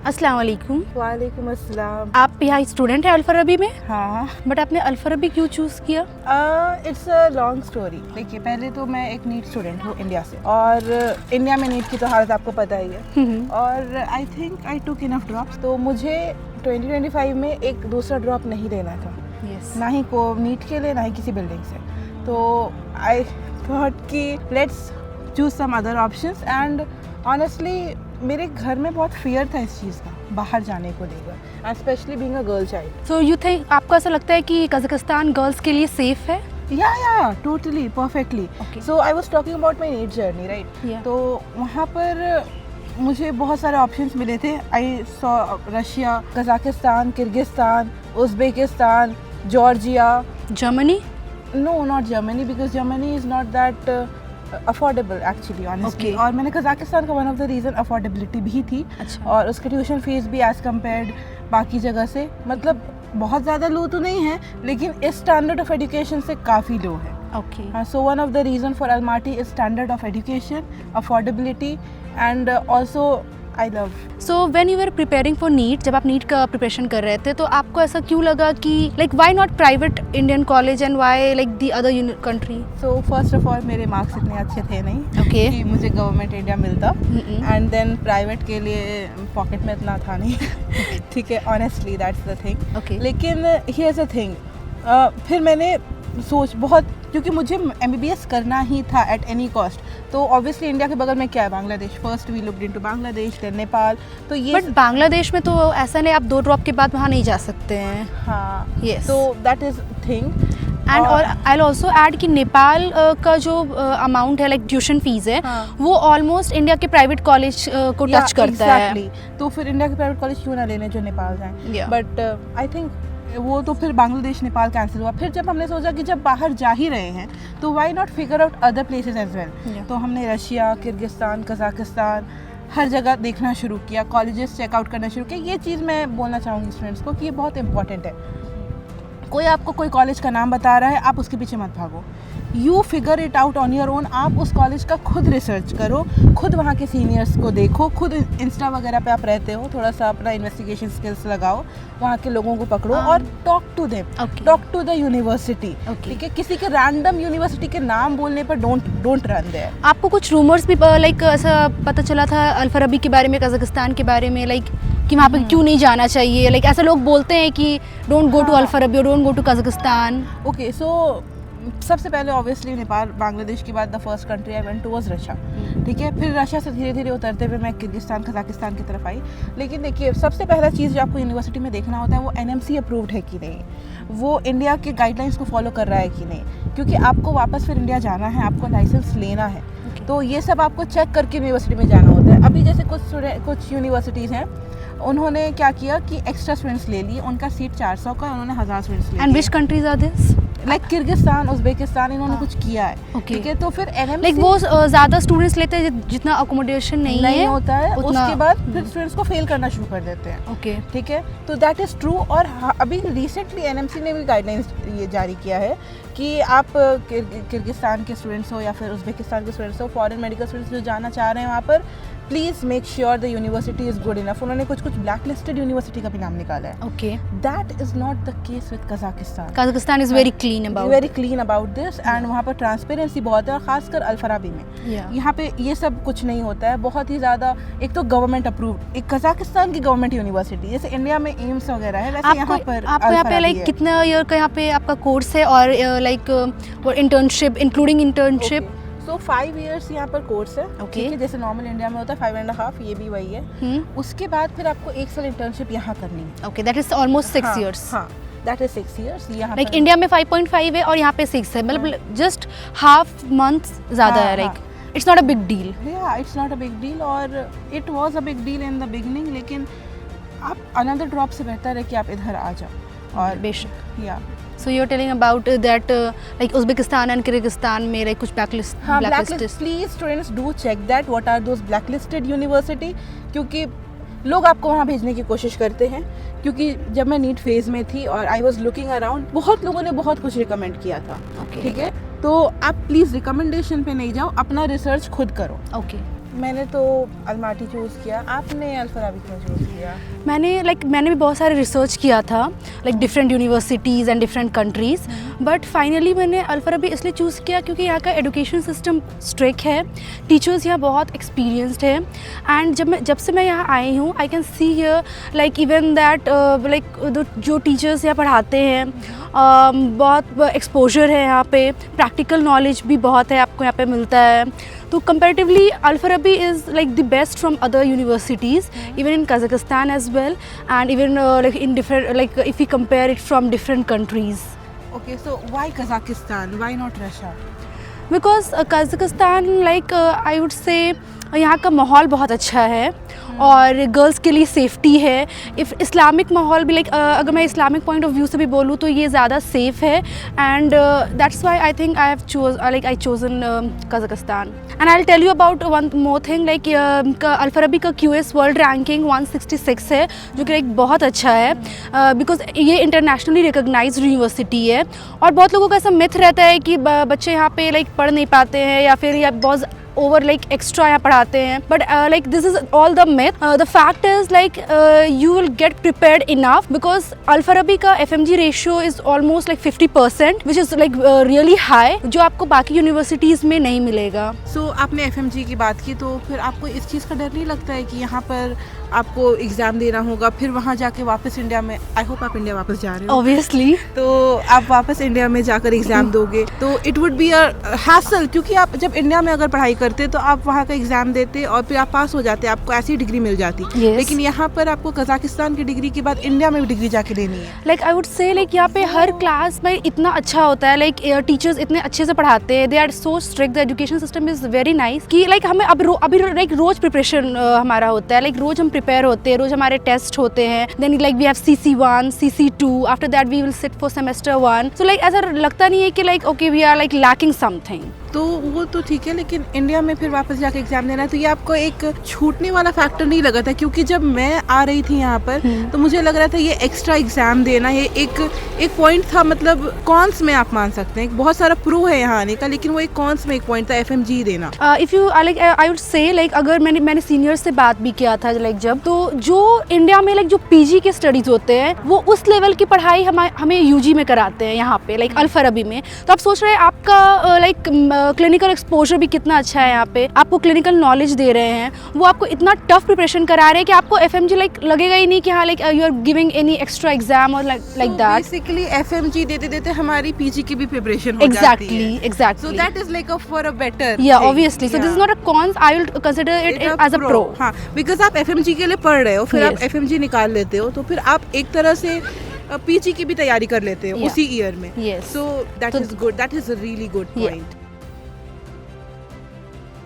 अस्सलाम वालेकुम। वालेकुम अस्सलाम। आप यहाँ स्टूडेंट हैं अल-फराबी में, हाँ, बट आपने अल-फराबी क्यों चूज़ किया? It's a long story. देखिए, पहले तो मैं एक नीट स्टूडेंट हूँ इंडिया से, और इंडिया में नीट की तो हालत आपको पता ही है। और आई थिंक आई टुक इनफ ड्रॉप्स, तो मुझे 2025 में एक दूसरा ड्रॉप नहीं लेना था, ना ही को नीट के लिए, ना ही किसी बिल्डिंग से। तो आई थॉट कि let's choose some other options, and honestly मेरे घर में बहुत फियर था इस चीज़ का, बाहर जाने को लेकर, specially being a girl child. So you think, आपको ऐसा लगता है कि कज़ाकिस्तान गर्ल्स के लिए सेफ है? या totally perfectly. Okay. So I was talking about my NEET journey, right? Yeah. तो वहाँ पर मुझे बहुत सारे ऑप्शंस मिले थे। I saw Russia, Kazakhstan, Kyrgyzstan, Uzbekistan, Georgia. Germany? No, not Germany, because Germany is not that affordable actually, honestly. Okay. और मैंने कज़ाकिस्तान का one of the reason affordability भी थी, अच्छा। और उसकी ट्यूशन फीस भी एज़ कम्पेयर्ड बाकी जगह से, मतलब बहुत ज़्यादा लो तो नहीं है, लेकिन इस स्टैंडर्ड ऑफ एजुकेशन से काफ़ी लो है। Okay. So one of the reason for Almaty is standard of education, affordability, and also I love. So when you were preparing for NEET, जब आप नीट का प्रिपरेशन कर रहे थे, तो आपको ऐसा क्यों लगा कि like why not private Indian college and why like the other country? So first of all मेरे मार्क्स इतने अच्छे थे नहीं Okay. कि मुझे गवर्नमेंट इंडिया मिलता, एंड देन प्राइवेट के लिए पॉकेट में इतना था नहीं। ठीक है, honestly that's the thing. Okay. लेकिन हियर्स द थिंग, फिर मैंने सोच बहुत, क्योंकि मुझे MBBS करना ही था एट एनी कॉस्ट। तो ऑब्वियसली इंडिया के बगल में क्या है, Bangladesh. First we looked into Bangladesh, then Nepal. तो ये बट बांग्लादेश में तो ऐसा नहीं, आप 2 ड्रॉप के बाद वहाँ नहीं जा सकते हैं। हाँ, Yes. तो दैट इज थिंग। एंड और आई ऑल्सो ऐड कि नेपाल का जो अमाउंट है, लाइक ट्यूशन फीस है, हाँ। वो ऑलमोस्ट इंडिया के प्राइवेट कॉलेज को टच करता है। तो फिर इंडिया के प्राइवेट कॉलेज क्यों ना लेने जो नेपाल जाएं। Yeah. बट आई थिंक वो तो फिर बांग्लादेश नेपाल कैंसिल हुआ। फिर जब हमने सोचा कि जब बाहर जा ही रहे हैं, तो why not figure out other places as well. Yeah. तो हमने रशिया, किर्गिस्तान, कज़ाकिस्तान, हर जगह देखना शुरू किया, कॉलेजेस चेकआउट करना शुरू किया। ये चीज़ मैं बोलना चाहूँगी स्टूडेंट्स को कि ये बहुत इंपॉर्टेंट है। कोई आपको कोई कॉलेज का नाम बता रहा है, आप उसके पीछे मत भागो। You figure it out on your own. आप उस कॉलेज का खुद रिसर्च करो, खुद वहाँ के सीनियर्स को देखो, खुद इंस्टा वगैरह पे आप रहते हो, थोड़ा सा अपना इन्वेस्टिगेशन स्किल्स लगाओ, वहाँ के लोगों को पकड़ो और talk to them, Okay. Talk to the university. Okay. ठीक है, किसी के रैंडम यूनिवर्सिटी के नाम बोलने पर डोंट रन देयर। आपको कुछ रूमर्स भी लाइक ऐसा पता चला था अल-फराबी के बारे में, कज़ाकिस्तान के बारे में, लाइक कि वहाँ पे क्यों नहीं जाना चाहिए? लाइक ऐसा लोग बोलते हैं कि डोंट गो टू हाँ। Al Farabi, don't go to Kazakhstan. Okay, so सबसे पहले ऑब्वियसली नेपाल, बांग्लादेश के बाद the first country I went to was Russia. ठीक है, फिर रशिया से धीरे धीरे उतरते हुए मैं किर्गिस्तान, कज़ाकिस्तान की तरफ आई। लेकिन देखिए, सबसे पहला चीज़ जो आपको यूनिवर्सिटी में देखना होता है, वो NMC अप्रूव्ड है कि नहीं, वो इंडिया के गाइडलाइंस को फॉलो कर रहा है कि नहीं, क्योंकि आपको वापस फिर इंडिया जाना है, आपको लाइसेंस लेना है। तो ये सब आपको चेक करके यूनिवर्सिटी में जाना होता है। अभी जैसे कुछ यूनिवर्सिटीज़ हैं, उन्होंने क्या किया कि एक्स्ट्रा स्टूडेंट्स ले लिए, उनका सीट 400 का, उन्होंने 1000 स्टूडेंट्स ले and which countries are this? Like Kyrgyzstan, Uzbekistan, इन्होंने हाँ। कुछ किया है। Okay. ठीक है, तो फिर NMC लाइक वो ज़्यादा स्टूडेंट्स लेते हैं जितना अकोमोडेशन नहीं होता है, उतना। उसके बाद फिर स्टूडेंट्स को फेल करना शुरू कर देते हैं। ओके। ठीक है, तो दैट इज़ ट्रू। और अभी रिसेंटली NMC ने भी गाइडलाइंस ये जारी किया है कि आप किर्गिस्तान के स्टूडेंट्स हो या फिर उज़्बेकिस्तान के स्टूडेंट्स हो, फॉरेन मेडिकल स्टूडेंट्स जो जाना चाह रहे हैं वहाँ पर, please make sure the university is good enough. उन्होंने कुछ ब्लैक लिस्टेड यूनिवर्सिटी का भी नाम निकाला है। Okay. That is not the case with Kazakhstan. Kazakhstan is very clean about this, and वहाँ पर ट्रांसपेरेंसी बहुत है, और खासकर अल-फराबी में यहाँ पे ये सब कुछ नहीं होता है। बहुत ही ज़्यादा, एक तो गवर्नमेंट अप्रूव्ड, एक कज़ाकिस्तान की गवर्नमेंट यूनिवर्सिटी, जैसे इंडिया में एम्स वगैरह है, वैसे यहाँ पर आपको यहाँ पे लाइक कितना ईयर का यहाँ पे आपका कोर्स है, और लाइक इंटर्नशिप इंक्लूडिंग इंटर्नशिप? सो 5 years यहाँ पर कोर्स है। Okay. ठीक है, जैसे नॉर्मल इंडिया में होता है 5.5, ये भी वही है। उसके बाद फिर आपको 1 साल इंटर्नशिप यहाँ करनी है। Okay, that is almost 6 years। हाँ, दैट इज 6 years। यहाँ लाइक पर इंडिया में 5.5 है और यहाँ पे 6 है, मतलब जस्ट हाफ मंथ ज़्यादा है। Like it's not a big deal. या it's not a big deal, और it was a big deal in the beginning, लेकिन आप अनदर ड्रॉप से बेहतर है कि आप इधर आ जाओ। और बेशक। या so you are telling about that like Uzbekistan and Kyrgyzstan में लाइक कुछ blacklist, blacklist. Please students do check that what are those blacklisted university, क्योंकि लोग आपको वहाँ भेजने की कोशिश करते हैं। क्योंकि जब मैं नीट फेज में थी और आई वाज लुकिंग अराउंड, बहुत लोगों ने बहुत कुछ रिकमेंड किया था। Okay. ठीक है, तो आप प्लीज़ रिकमेंडेशन पे नहीं जाओ, अपना रिसर्च खुद करो। ओके। मैंने तो अलमाटी चूज़ किया, आपने अल्फराबी क्यों चूज़ किया? मैंने भी बहुत सारे रिसर्च किया था like different universities and different countries, but finally मैंने अल्फराबी इसलिए चूज़ किया क्योंकि यहाँ का एजुकेशन सिस्टम स्ट्रिक्ट है, टीचर्स यहाँ बहुत एक्सपीरियंस्ड है, एंड जब से मैं यहाँ आई हूँ I can see here like even that like जो टीचर्स यहाँ पढ़ाते हैं बहुत एक्सपोजर है यहाँ पे, प्रैक्टिकल नॉलेज भी बहुत है आपको यहाँ पे मिलता है। तो comparatively Al-Farabi is like the best from other universities, even in Kazakhstan as well, and even like in different, like if we compare it from different countries. Okay, so why Kazakhstan? Why not Russia? Because Kazakhstan like I would say यहाँ का माहौल बहुत अच्छा है और girls के लिए safety है। इफ़ इस्लामिक माहौल भी लाइक अगर मैं इस्लामिक पॉइंट ऑफ व्यू से भी बोलूँ तो ये ज़्यादा सेफ़ है, and that's why I think I have chosen Kazakhstan. And I will tell you about one more thing, like Al Farabi का QS वर्ल्ड रैंकिंग 166 है, जो कि लाइक बहुत अच्छा है बिकॉज ये इंटरनेशनली रिकॉग्नाइज्ड यूनिवर्सिटी है। और बहुत लोगों का ऐसा मिथ रहता है कि बच्चे यहाँ पे लाइक पढ़ नहीं पाते हैं या फिर या बहुत ओवर लाइक एक्स्ट्रा यहाँ पढ़ाते हैं, but like this is all the myth. The fact is like you will get prepared enough because Al Farabi का FMG ratio is almost like 50%, which is like really high, जो आपको बाकी universities में नहीं मिलेगा। सो आपने FMG की बात की, तो फिर आपको इस चीज़ का डर नहीं लगता है कि यहाँ पर आपको एग्ज़ाम देना होगा, फिर वहाँ जाके वापस इंडिया में, आई होप आप इंडिया वापस जा रहे हो ऑब्वियसली, तो आप वापस इंडिया में जाकर एग्ज़ाम दोगे तो it would be a hassle, क्योंकि आप जब इंडिया में अगर पढ़ाई करते तो आप वहाँ का एग्ज़ाम देते और फिर आप पास हो जाते, आपको ऐसी डिग्री मिल जाती। yes. लेकिन यहाँ पर आपको कज़ाकिस्तान की डिग्री के बाद इंडिया में भी डिग्री जाके लेनी है। Like I would say like यहाँ पे हर क्लास में इतना अच्छा होता है, लाइक टीचर्स इतने अच्छे से पढ़ाते हैं, they are so strict, the education system is very nice कि लाइक हमें अभी लाइक रोज़ प्रिपरेशन हमारा होता है, लाइक रोज़ हम प्रिपेयर होते हैं, रोज़ हमारे टेस्ट होते हैं, then like we have CC1 CC2, after that we will sit for semester 1, so like ऐसा लगता नहीं है कि like okay we are like lacking something. तो वो तो ठीक है, लेकिन इंडिया में फिर वापस जाके एग्जाम देना है, तो ये आपको एक छूटने वाला फैक्टर नहीं लगा था? क्योंकि जब मैं आ रही थी यहाँ पर तो मुझे लग रहा था ये एक्स्ट्रा एग्जाम देना ये एक पॉइंट था, मतलब कॉन्स में आप मान सकते हैं, बहुत सारा प्रो है यहाँ आने का, लेकिन वो एक कॉन्स में एक पॉइंट था FMG देना। If you like I would say like अगर मैंने सीनियर्स से बात भी किया था लाइक जब, तो जो इंडिया में लाइक जो PG के स्टडीज़ होते हैं वो उस लेवल की पढ़ाई हमें UG में कराते हैं यहाँ पे लाइक अल-फराबी में। तो आप सोच रहे हैं आपका लाइक क्लिनिकल एक्सपोजर भी कितना अच्छा है, यहाँ पे आपको क्लिनिकल नॉलेज दे रहे हैं, वो आपको इतना टफ प्रिपरेशन करा रहे हैं कि आपको FMG लाइक लगेगा ही नहीं कि हाँ like you are giving any extra exam और लाइक दैट। बेसिकली FMG देते देते हमारी PG की भी प्रिपरेशन हो जाती है। Exactly. So that is like a for a better. Yeah, obviously. So this is not a cons. I will consider it as a pro. हाँ, because आप FMG के लिए पढ़ रहे हो, फिर आप FMG निकाल लेते हो, तो फिर आप एक तरह से PG की भी तैयारी कर लेते हो उसी ईयर में। Yes. So that is good. That is a really good point.